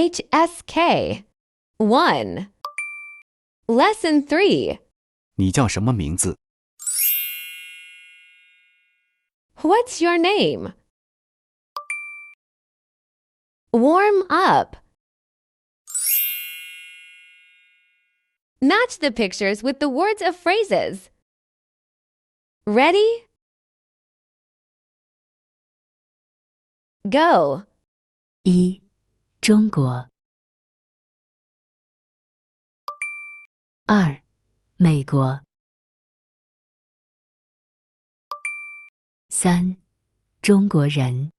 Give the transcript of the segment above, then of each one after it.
HSK 1. Lesson 3. 你叫什么名字？ What's your name? Warm up. Match the pictures with the words of phrases. Ready? Go. 1. 中国 2. 美国 3. 中国人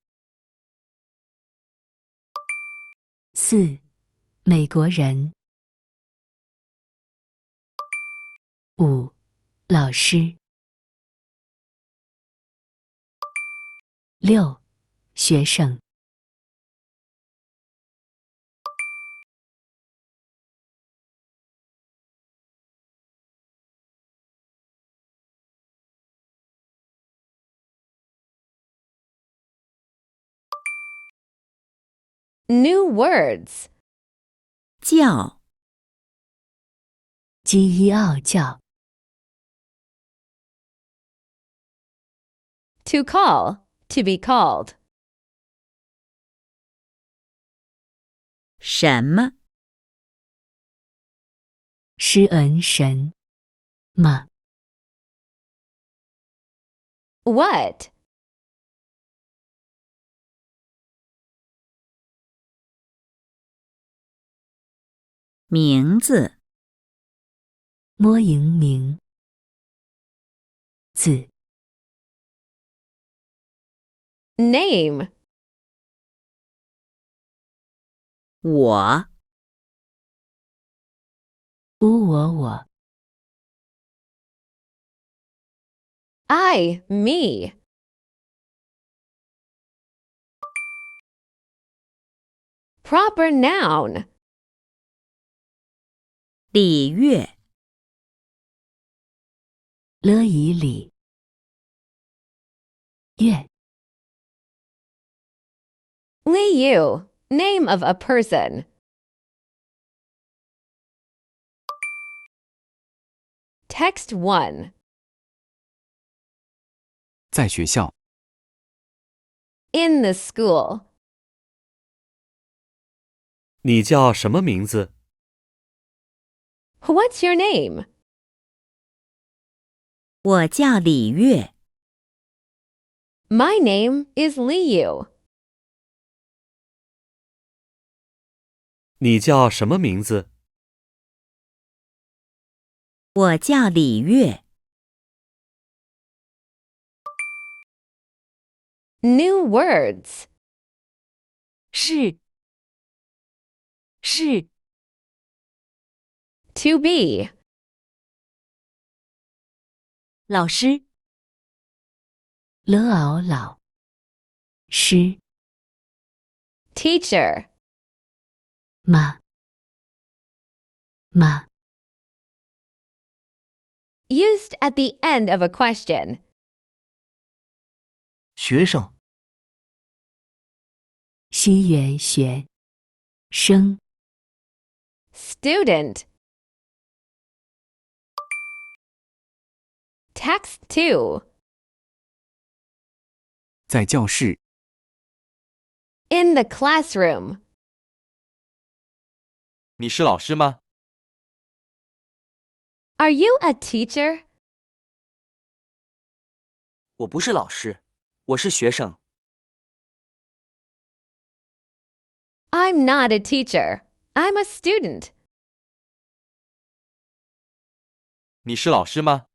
4. 美国人 5. 老师 6. 学生 New words. 叫鸡一傲叫 To call. To be called. 什么施恩神吗 What? 名字摸赢名字 Name. 我我 I. Me. Proper noun. 礼乐乐以礼乐 Liu. Name of a person. Text 1. 在学校。 In the school. 你叫什么名字？ What's your name? 我叫李月 My name is Liu. 你叫什么名字？ 我叫李月 New words. 是 To be. 老师了熬老师 Teacher. 妈 Used at the end of a question. 学生、西元学生 Student. Text 2. 在教室。 In the classroom. 你是老师吗？ Are you a teacher? 我不是老师，我是学生。 I'm not a teacher. I'm a student. 你是老师吗？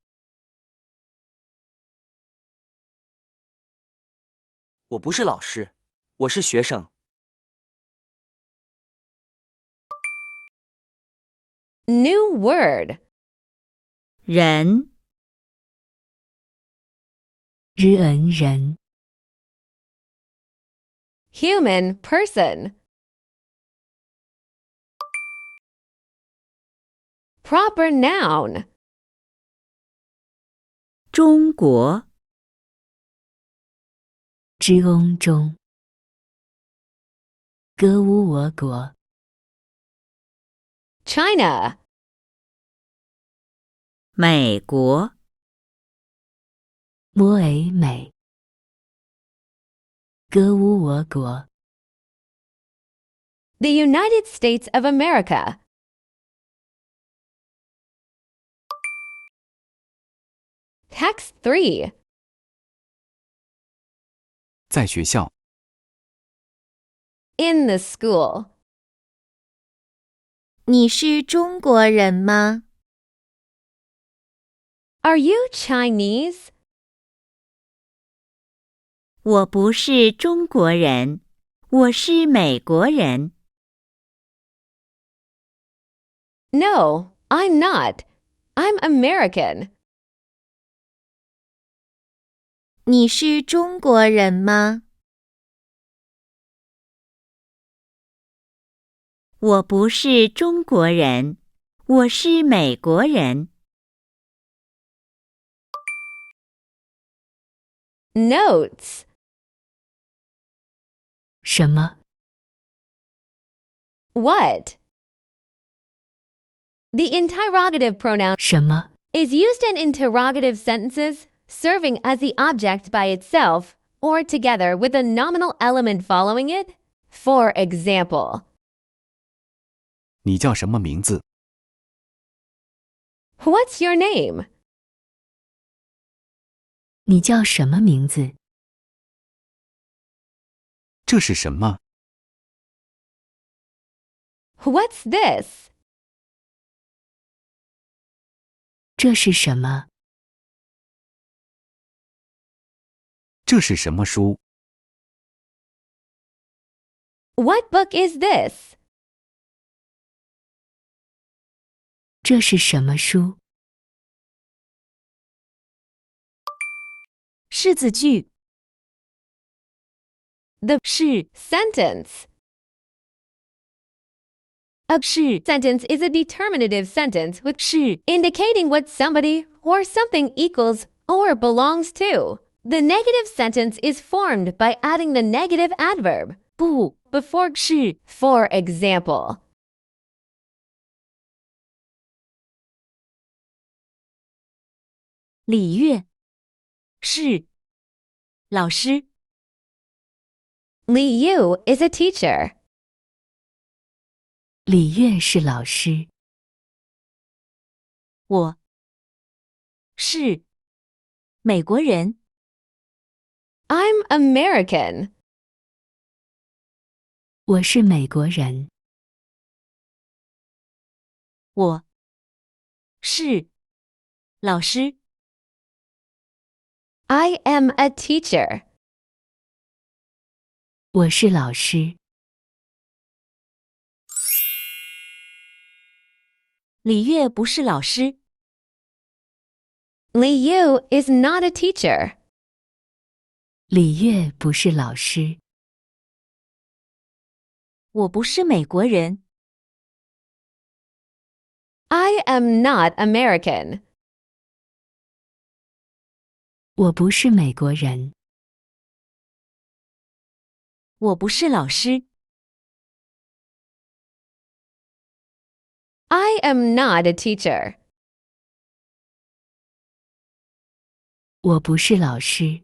我不是老师，我是学生。 New word. 人日恩人 Human person. Proper noun. 中国之翁中歌舞我国 China. 美国、摩尔美，歌乌我国， The United States of America. Text 3. 在学校， In the school. 你是中国人吗？ Are you Chinese? 我不是中国人，我是美国人。No, I'm not. I'm American. 你是中国人吗？我不是中国人，我是美国人。Notes. 什么？ What? The interrogative pronoun 什么？ is used in interrogative sentences, serving as the object by itself or together with a nominal element following it. For example, 你叫什么名字？ what's your name? 你叫什么名字？这是什么？ What's this? 这是什么？这是什么书？ What book is this? 这是什么书？式子句 The 是 sentence. A 是 sentence is a determinative sentence with 是 indicating what somebody or something equals or belongs to. The negative sentence is formed by adding the negative adverb 不 before 是 For example, 李月是老师。 Li Yu is a teacher. 李月是老师。我是美国人。 I'm American. 我是美国人。我是老师。 I am a teacher. 我是老师。李月不是老师。 Li Yu is not a teacher. 李月不是老师。我不是美国人。 I am not American. 我不是美国人。我不是老师。 I am not a teacher. 我不是老师。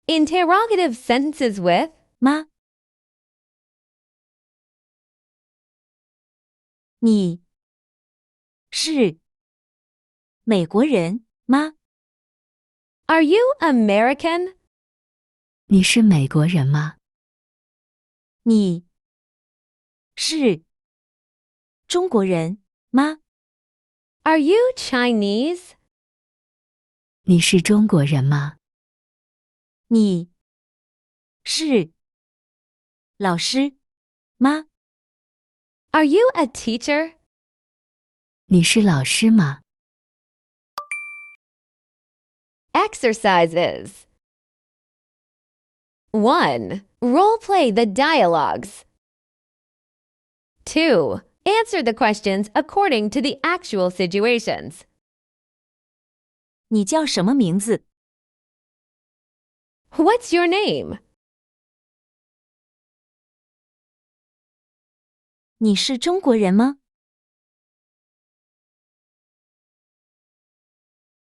Interrogative sentences with 吗？你是美国人吗？ Are you American? 你是美国人吗？你是中国人吗？ Are you Chinese? 你是中国人吗？你是老师吗？ Are you a teacher? 你是老师吗？ Exercises. 1. Role play the dialogues. 2. Answer the questions according to the actual situations. 你叫什么名字？ What's your name? 你是中国人吗？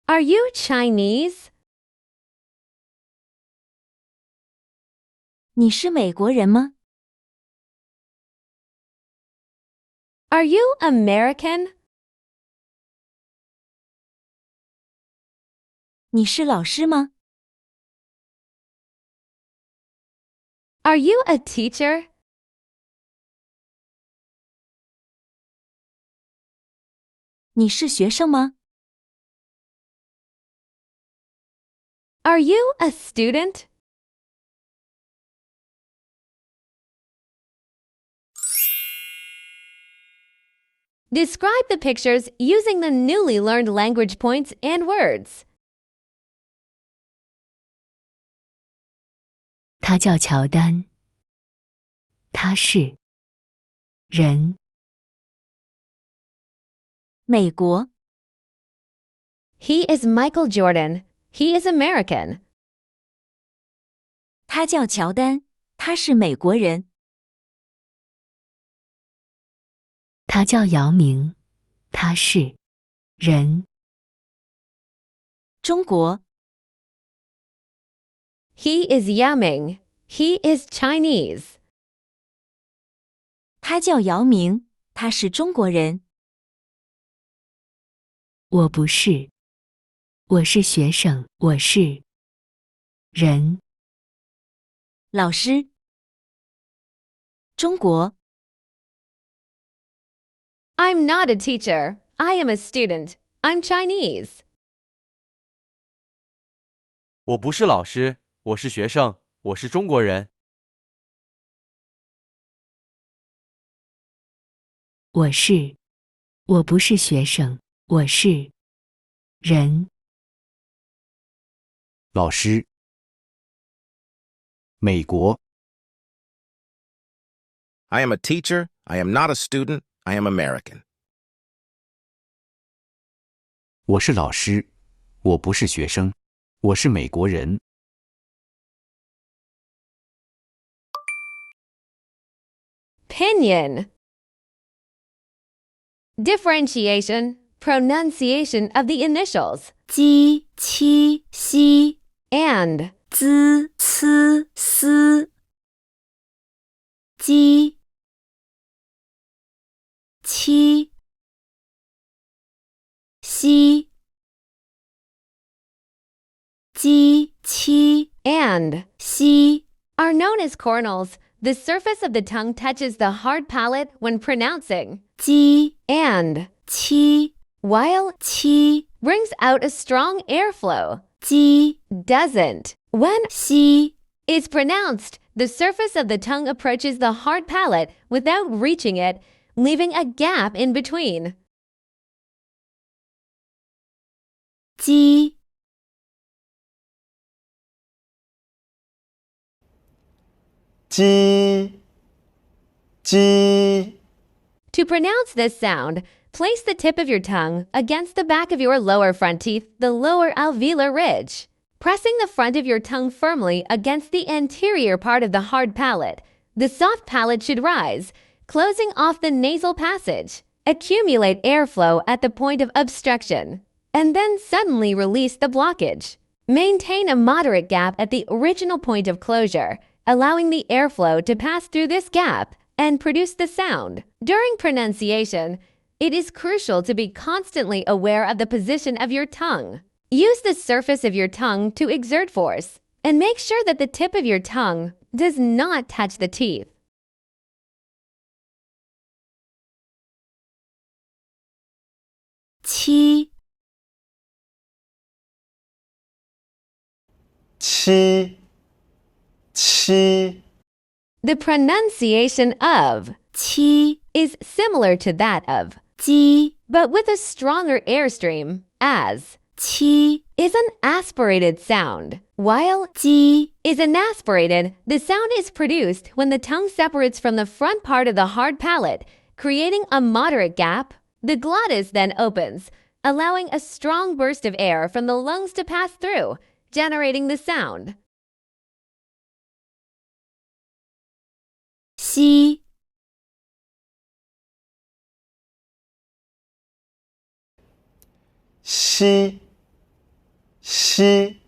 Are you Chinese? 你是美国人吗？ Are you American? 你是老师吗？ Are you a teacher? 你是学生吗？ Are you a student? Describe the pictures using the newly learned language points and words. 他叫乔丹。他是人。美国。He is Michael Jordan. He is American. 他叫乔丹。他是美国人。他叫姚明。他是人。中国。He is Yao Ming. He is Chinese. 他叫姚明。他是中国人。我不是。我是学生。我是人。老师。中国。I'm not a teacher. I am a student. I'm Chinese. 我不是老师，我是学生，我是中国人。我不是学生。我是人。老师。美国。 I am a teacher. I am not a student. I am American. 我是老师，我不是学生，我是美国人。Pinyin. Differentiation, pronunciation of the initials. 鸡、七、西。And. 滋、呲、丝。鸡。七。西。鸡、七。And. 西。 Are known as cornels. The surface of the tongue touches the hard palate when pronouncing. 鸡。 And. 七。 While. 七。 Brings out a strong airflow. 鸡。 Doesn't. When. 西。 Is pronounced, the surface of the tongue approaches the hard palate without reaching it, leaving a gap in between. 鸡。鸡，鸡。 To pronounce this sound, place the tip of your tongue against the back of your lower front teeth, the lower alveolar ridge. Pressing the front of your tongue firmly against the anterior part of the hard palate, the soft palate should rise, closing off the nasal passage. Accumulate airflow at the point of obstruction, and then suddenly release the blockage. Maintain a moderate gap at the original point of closure, allowing the airflow to pass through this gap and produce the sound. During pronunciation, it is crucial to be constantly aware of the position of your tongue. Use the surface of your tongue to exert force, and make sure that the tip of your tongue does not touch the teeth. 七。七，七。 The pronunciation of 七。 is similar to that of 鸡。 but with a stronger airstream, as 七。 is an aspirated sound. While 鸡。 is inaspirated, the sound is produced when the tongue separates from the front part of the hard palate, creating a moderate gap. The glottis then opens, allowing a strong burst of air from the lungs to pass through, generating the sound. 西。西，西。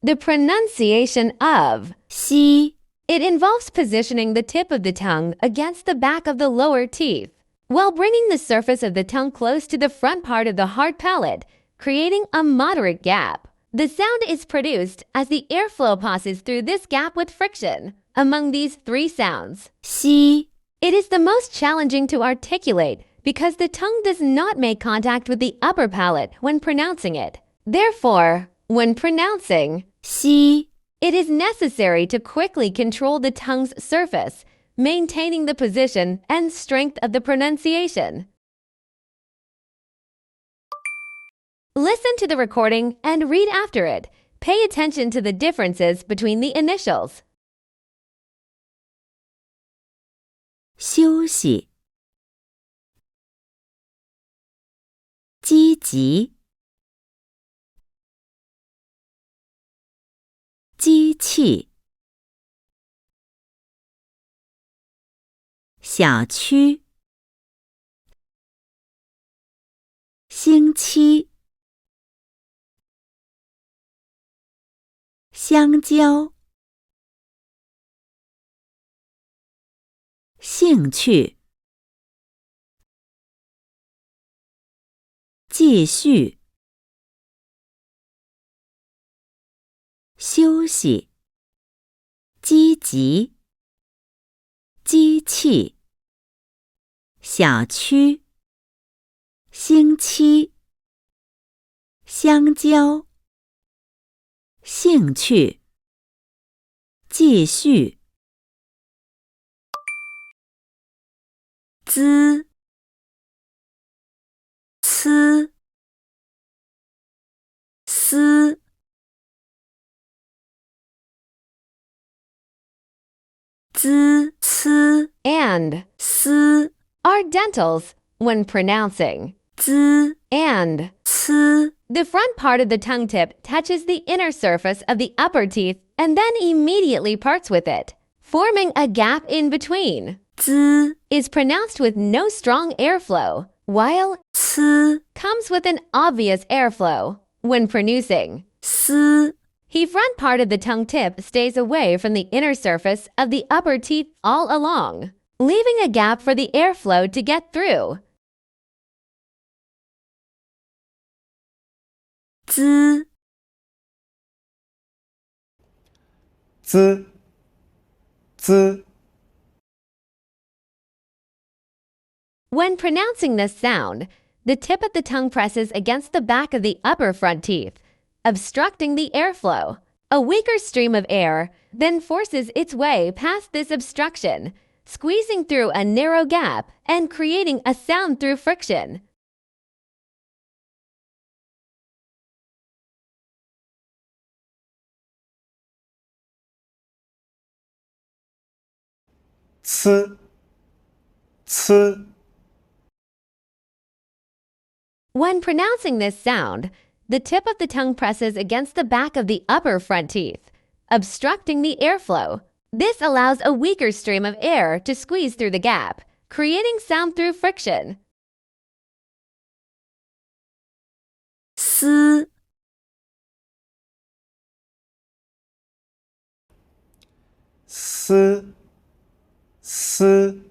The pronunciation of 西 it involves positioning the tip of the tongue against the back of the lower teeth, while bringing the surface of the tongue close to the front part of the hard palate, creating a moderate gap. The sound is produced as the airflow passes through this gap with friction. Among these three sounds, 西 it is the most challenging to articulate because the tongue does not make contact with the upper palate when pronouncing it. Therefore, when pronouncing 西 it is necessary to quickly control the tongue's surface, maintaining the position and strength of the pronunciation. Listen to the recording and read after it. Pay attention to the differences between the initials. 休息，积极，机器，小区，星期，香蕉，兴趣，继续，休息，积极，机器，小区，星期，香蕉，兴趣，继续，滋，呲，丝，滋，呲 And 丝 are dentals when pronouncing. 滋 And 呲 the front part of the tongue tip touches the inner surface of the upper teeth and then immediately parts with it, forming a gap in between. 滋 Is pronounced with no strong airflow, while 呲 comes with an obvious airflow. When pronouncing, 丝 the front part of the tongue tip stays away from the inner surface of the upper teeth all along, leaving a gap for the airflow to get through. 滋 滋，滋。 When pronouncing this sound, the tip of the tongue presses against the back of the upper front teeth, obstructing the airflow. A weaker stream of air then forces its way past this obstruction, squeezing through a narrow gap and creating a sound through friction. 呲，呲。 When pronouncing this sound, the tip of the tongue presses against the back of the upper front teeth, obstructing the airflow. This allows a weaker stream of air to squeeze through the gap, creating sound through friction. 丝 丝，丝。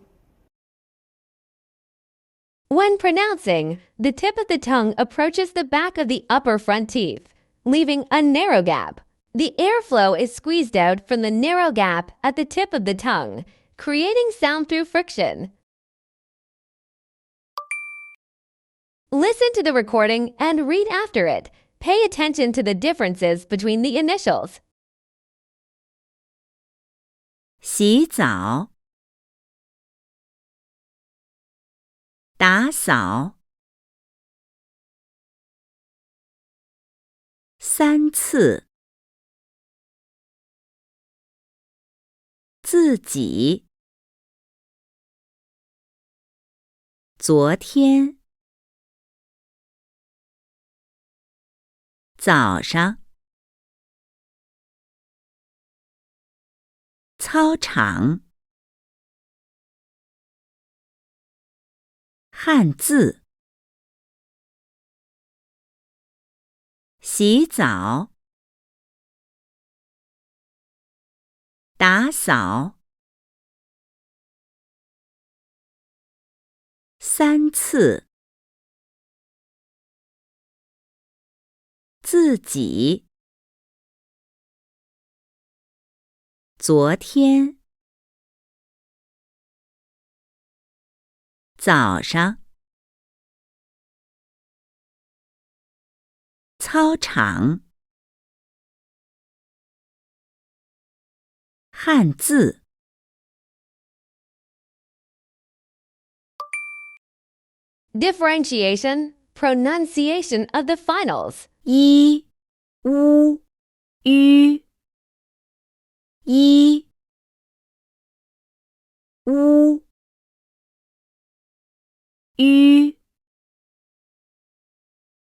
When pronouncing, the tip of the tongue approaches the back of the upper front teeth, leaving a narrow gap. The airflow is squeezed out from the narrow gap at the tip of the tongue, creating sound through friction. Listen to the recording and read after it. Pay attention to the differences between the initials. 洗澡，打扫，3次，自己，昨天，早上，操场，汉字。洗澡，打扫，3次，自己，昨天，早上，操场，汉字。Differentiation, pronunciation of the finals. 一、乌、吁、一、乌、吁、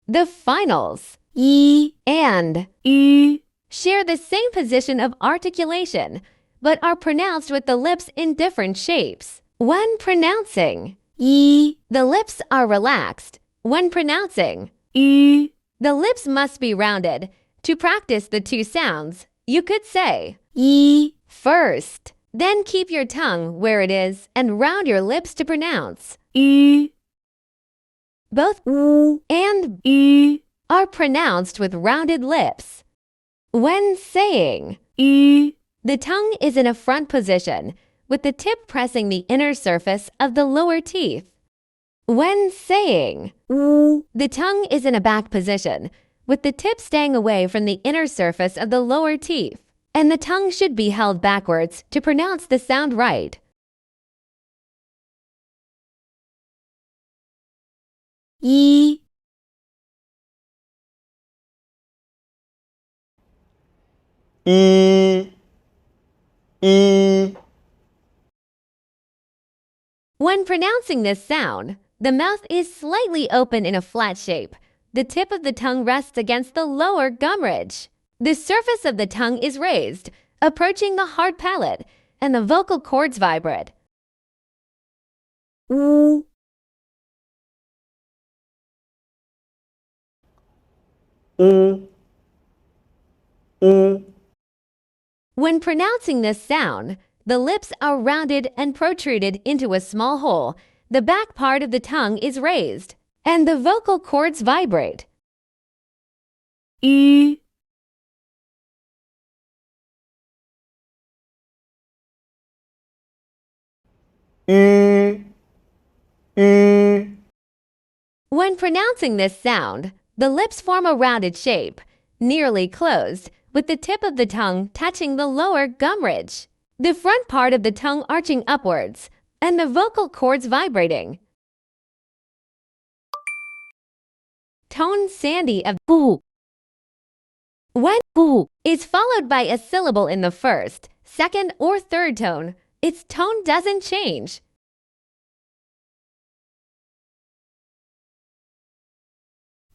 The finals 一、 and 吁、 share the same position of articulation, but are pronounced with the lips in different shapes. When pronouncing, 一、 the lips are relaxed. When pronouncing, 吁、 the lips must be rounded. To practice the two sounds, you could say 一、 first, then keep your tongue where it is and round your lips to pronounce. 吁、 Both 乌、 and 吁、 are pronounced with rounded lips. When saying, 吁、 the tongue is in a front position, with the tip pressing the inner surface of the lower teeth. When saying, 乌、 the tongue is in a back position, with the tip staying away from the inner surface of the lower teeth, and the tongue should be held backwards to pronounce the sound right. 一、 一，一， When pronouncing this sound, the mouth is slightly open in a flat shape. The tip of the tongue rests against the lower gum ridge. The surface of the tongue is raised, approaching the hard palate, and the vocal cords vibrate. 乌、 乌，乌， When pronouncing this sound, the lips are rounded and protruded into a small hole. The back part of the tongue is raised, and the vocal cords vibrate. 吁、 吁，吁， When pronouncing this sound, the lips form a rounded shape, nearly closed, with the tip of the tongue touching the lower gum ridge, the front part of the tongue arching upwards, and the vocal cords vibrating. Tone Sandhi of 不 when 不 is followed by a syllable in the first, second, or third tone, its tone doesn't change.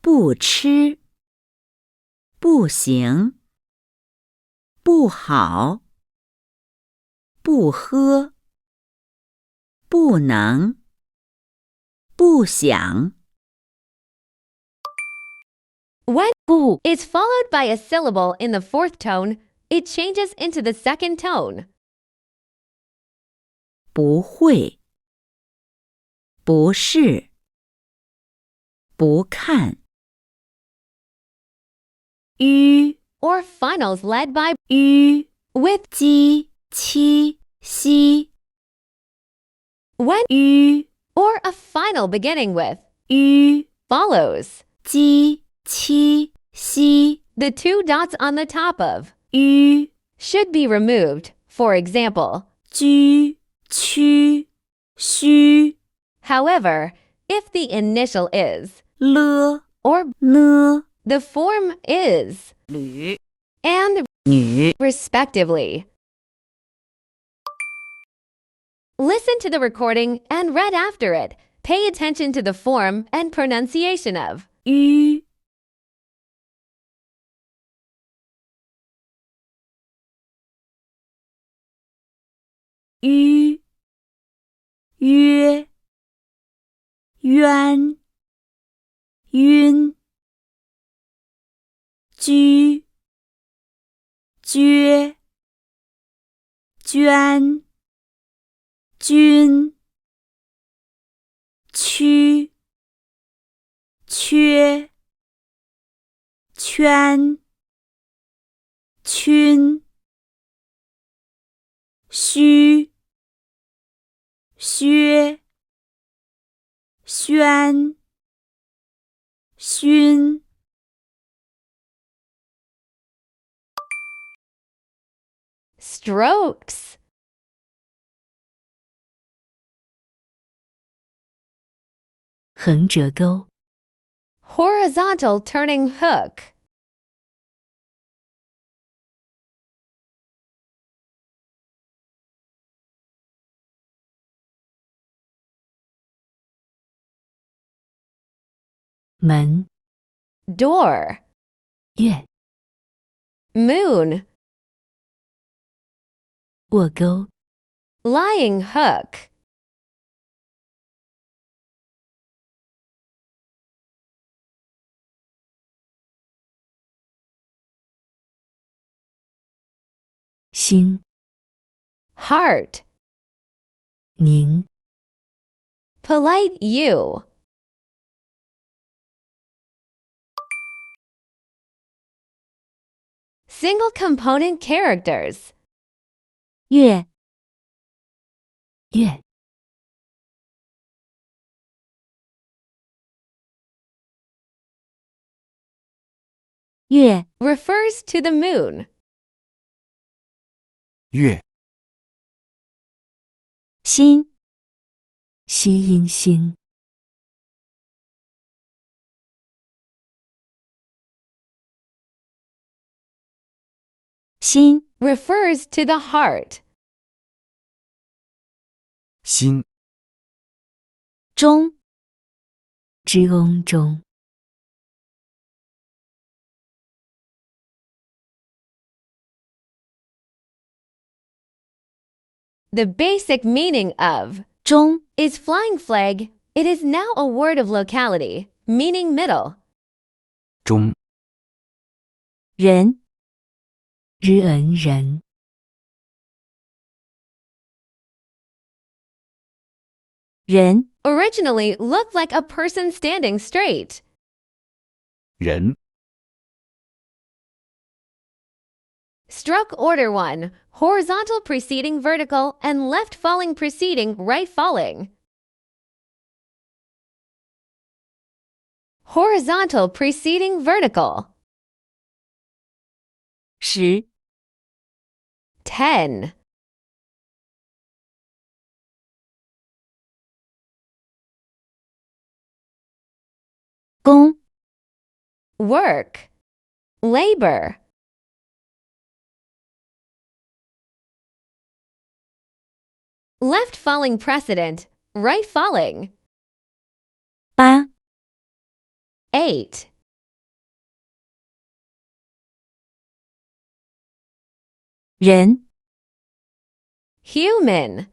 不吃，不行，不好，不喝，不能，不想。 When 不 is followed by a syllable in the fourth tone, it changes into the second tone. 不会，不是，不看。吁、 Or finals led by 吁、 with 鸡、七、西。 when 吁、 or a final beginning with 吁、 follows 鸡、七、西。 the two dots on the top of 吁、 should be removed. For example, 居、区、须。 however, if the initial is 了、 or 呢、 the form is 女、 and 女。 respectively. Listen to the recording and read after it. Pay attention to the form and pronunciation of 吁、 吁、约、冤，晕，居，撅，捐，均，曲，缺，圈，均，虚，薛，宣，熏。Strokes. 横折钩， Horizontal turning hook. 门， Door. 月， Moon. 卧钩， Lying hook. 心， Heart. 您， Polite you. Single component characters. 月，月，月， Refers to the moon. 月，心，西音心，心， Refers to the heart. 心，中，之翁中，The basic meaning of 中， is flying flag. It is now a word of locality, meaning middle. 中，人，日恩人，人， Originally looked like a person standing straight. 人， Struck order 1. Horizontal preceding vertical and left falling preceding right falling. Horizontal preceding vertical. 10， 10. 工， Work. Labor. Left falling precedent, right falling. 8， 8. 人， Human.